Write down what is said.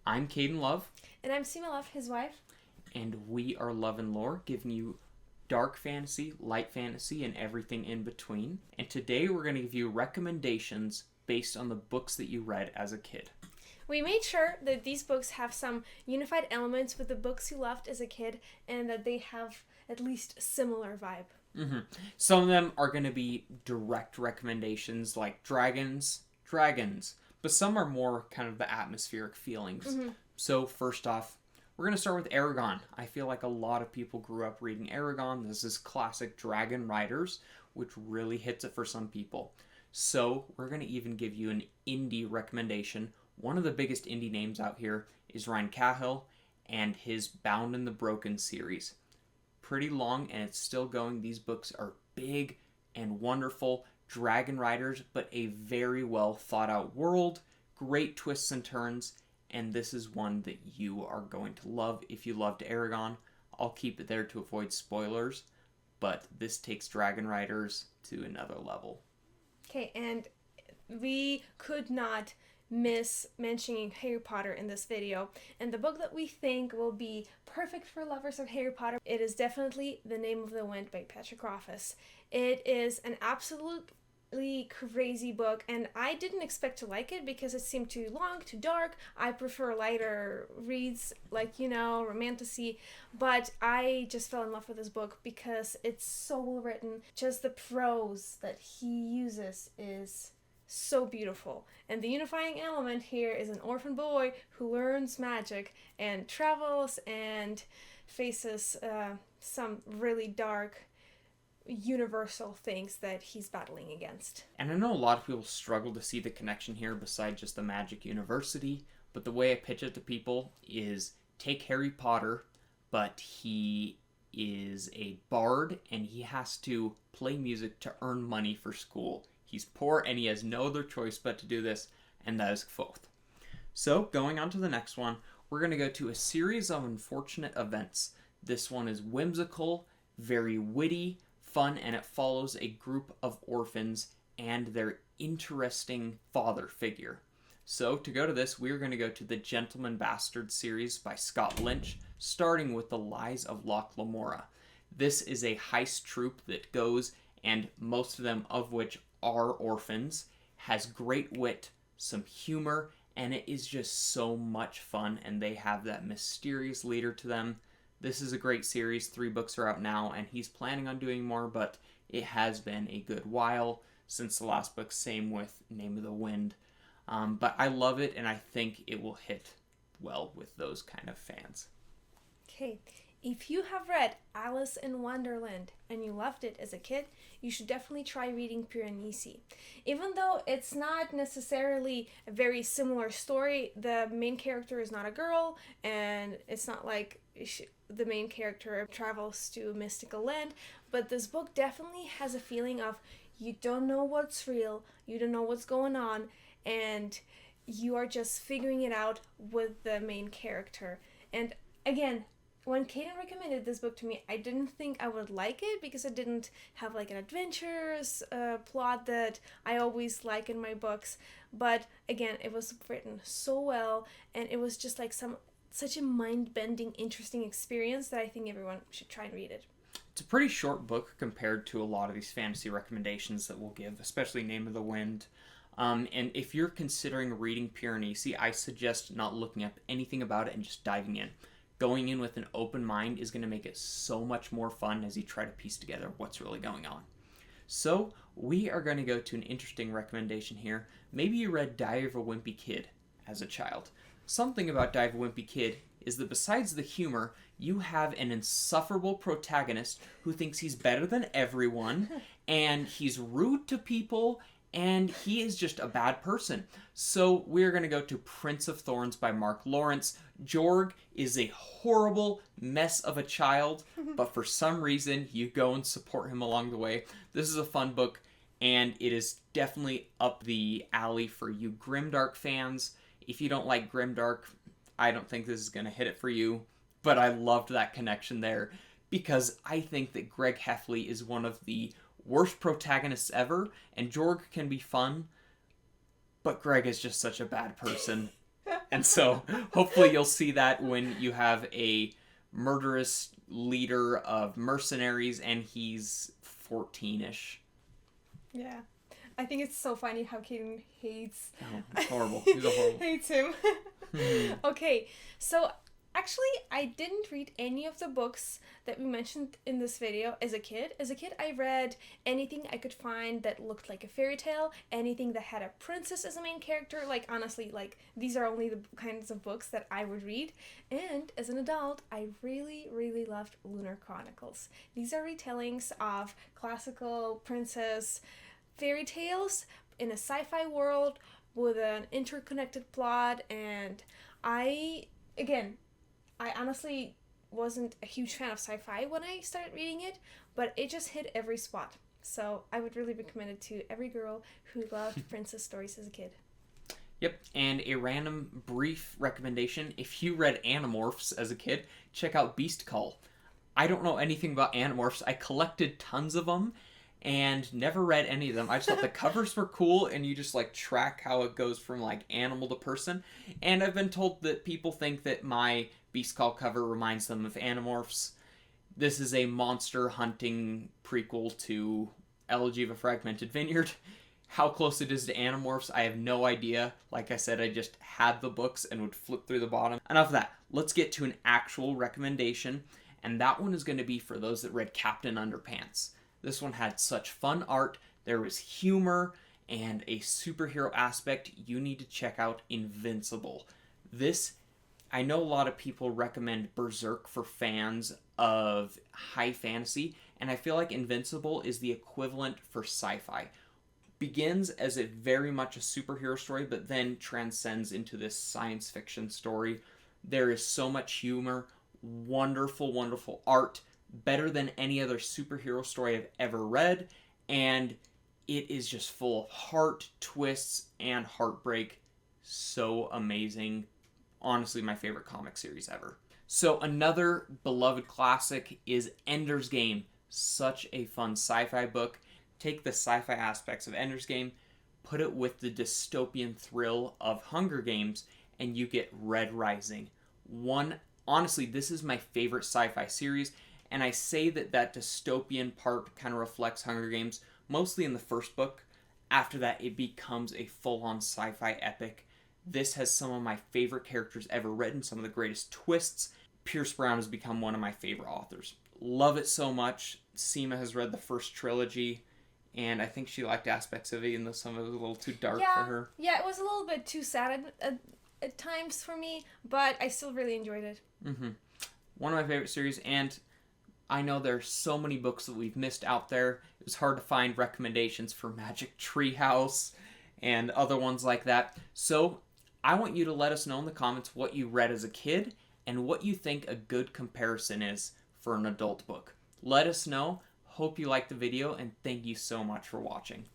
I'm Caden Love, And I'm Seema Love, his wife. and we are Love and Lore, giving you dark fantasy, light fantasy, and everything in between. And today we're going to give you recommendations based on the books that you read as a kid. We made sure that these books have some unified elements with the books you loved as a kid and that they have at least a similar vibe. Some of them are going to be direct recommendations like dragons, but some are more kind of the atmospheric feelings. So, first off, we're going to start with Aragon. I feel like a lot of people grew up reading Aragon. This is classic Dragon Riders, which really hits it for some people. So, we're going to even give you an indie recommendation. One of the biggest indie names out here is Ryan Cahill and his Bound in the Broken series. Pretty long and it's still going. These books are big and wonderful dragon riders, but a very well thought out world, great twists and turns, and this is one that you are going to love if you loved Aragon. I'll keep it there to avoid spoilers, but this takes dragon riders to another level. Okay, and we could not miss mentioning Harry Potter in this video, and the book that we think will be perfect for lovers of Harry Potter, it is definitely The Name of the Wind by Patrick Rothfuss. It is an absolutely crazy book, and I didn't expect to like it because it seemed too long, too dark. I prefer lighter reads, like, romantasy, but I just fell in love with this book because it's so well written. Just the prose that he uses is so beautiful. And the unifying element here is an orphan boy who learns magic and travels and faces some really dark universal things that he's battling against. And I know a lot of people struggle to see the connection here besides just the Magic University, but the way I pitch it to people is take Harry Potter, but he is a bard and he has to play music to earn money for school. He's poor and he has no other choice but to do this, and that is Kvothe. So, going on to the next one, we're going to go to A Series of Unfortunate Events. This one is whimsical, very witty, fun, and it follows a group of orphans and their interesting father figure. So, to go to this, we're going to go to the Gentleman Bastard series by Scott Lynch, starting with The Lies of Locke Lamora. This is a heist troupe that goes, and most of them of which are orphans, has great wit, some humor, and it is just so much fun, and they have that mysterious leader to them. This is a great series. 3 books are out now, and he's planning on doing more, but it has been a good while since the last book. Same with Name of the Wind. But I love it, and I think it will hit well with those kind of fans. Okay, if you have read Alice in Wonderland and you loved it as a kid, you should definitely try reading Piranesi. Even though it's not necessarily a very similar story, the main character is not a girl, and it's not like the main character travels to a mystical land, but this book definitely has a feeling of you don't know what's real, you don't know what's going on, and you are just figuring it out with the main character. And again, when Kaden recommended this book to me, I didn't think I would like it because it didn't have like an adventurous plot that I always like in my books. But again, it was written so well, and it was just like such a mind-bending, interesting experience that I think everyone should try and read it. It's a pretty short book compared to a lot of these fantasy recommendations that we'll give, especially Name of the Wind. And if you're considering reading Piranesi, I suggest not looking up anything about it and just diving in. Going in with an open mind is going to make it so much more fun as you try to piece together what's really going on. So, we are going to go to an interesting recommendation here. Maybe you read Diary of a Wimpy Kid as a child. Something about Diary of a Wimpy Kid is that besides the humor, you have an insufferable protagonist who thinks he's better than everyone, and he's rude to people, and he is just a bad person. So we're going to go to Prince of Thorns by Mark Lawrence. Jorg is a horrible mess of a child, but for some reason you go and support him along the way. This is a fun book, and it is definitely up the alley for you grimdark fans. If you don't like grimdark, I don't think this is going to hit it for you, but I loved that connection there because I think that Greg Heffley is one of the worst protagonists ever, and Jorg can be fun, but Greg is just such a bad person. And so hopefully you'll see that when you have a murderous leader of mercenaries and he's 14-ish. Yeah. I think it's so funny how Caden hates... Oh, it's horrible. He's a horrible... hates him. Okay, so actually, I didn't read any of the books that we mentioned in this video as a kid. As a kid, I read anything I could find that looked like a fairy tale, anything that had a princess as a main character. Like, honestly, like, these are only the kinds of books that I would read. And as an adult, I really, really loved Lunar Chronicles. These are retellings of classical princess fairy tales in a sci-fi world with an interconnected plot, and I honestly wasn't a huge fan of sci-fi when I started reading it, but it just hit every spot. So I would really recommend it to every girl who loved princess stories as a kid. Yep, and a random brief recommendation. If you read Animorphs as a kid, check out Beast Call. I don't know anything about Animorphs. I collected tons of them and never read any of them. I just thought the covers were cool, and you just like track how it goes from like animal to person. And I've been told that people think that my Beast Call cover reminds them of Animorphs. This is a monster hunting prequel to Elegy of a Fragmented Vineyard. How close it is to Animorphs, I have no idea. Like I said, I just had the books and would flip through the bottom. Enough of that. Let's get to an actual recommendation, and that one is going to be for those that read Captain Underpants. This one had such fun art, there was humor, and a superhero aspect. You need to check out Invincible. This, I know a lot of people recommend Berserk for fans of high fantasy, and I feel like Invincible is the equivalent for sci-fi. Begins as a very much a superhero story, but then transcends into this science fiction story. There is so much humor, wonderful, wonderful art, better than any other superhero story I've ever read, and it is just full of heart, twists, and heartbreak. So amazing. Honestly, my favorite comic series ever. So another beloved classic is Ender's Game. Such a fun sci-fi book. Take the sci-fi aspects of Ender's Game, put it with the dystopian thrill of Hunger Games, and you get Red Rising. Honestly, this is my favorite sci-fi series, and I say that dystopian part kind of reflects Hunger Games, mostly in the first book. After that, it becomes a full-on sci-fi epic. This has some of my favorite characters ever written, some of the greatest twists. Pierce Brown has become one of my favorite authors. Love it so much. Seema has read the first trilogy, and I think she liked aspects of it, even though some of it was a little too dark for her. Yeah, it was a little bit too sad at times for me, but I still really enjoyed it. Mm-hmm. One of my favorite series, and I know there's so many books that we've missed out there. It was hard to find recommendations for Magic Treehouse and other ones like that. So I want you to let us know in the comments what you read as a kid and what you think a good comparison is for an adult book. Let us know. Hope you liked the video, and thank you so much for watching.